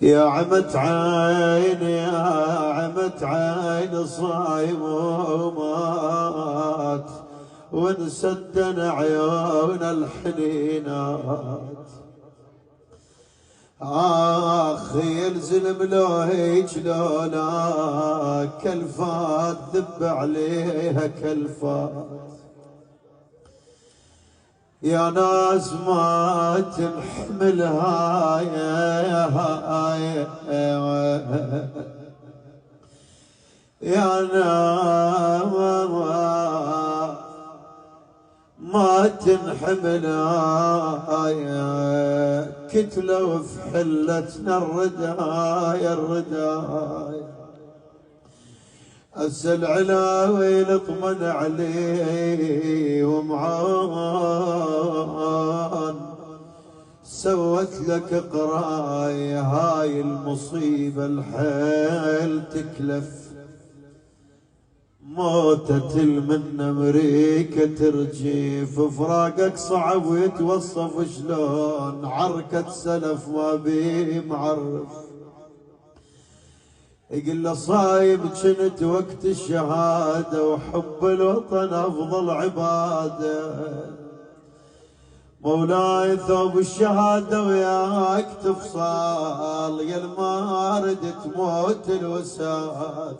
يا عمت عين يا عمت عين صايمات ونسدن عيون الحنينات. آخ يلزم لو هيج لولا كلفات ذب عليها كلفات. يا ناس ما تنحملها يا ناس ما تنحملها كتلة في حلتنا الردايا الردايا. أسأل علاوي لطمن عليه ومعان سوت لك قراي هاي المصيبة الحيل تكلف. موتة من أمريكا ترجيف فراقك صعب ويتوصف شلون عركة سلف ما بيه معرف. يقول له صايم كنت وقت الشهادة وحب الوطن أفضل عبادة. مولاي ثوب الشهادة وياك تفصال يا ما ردت موت الوساد.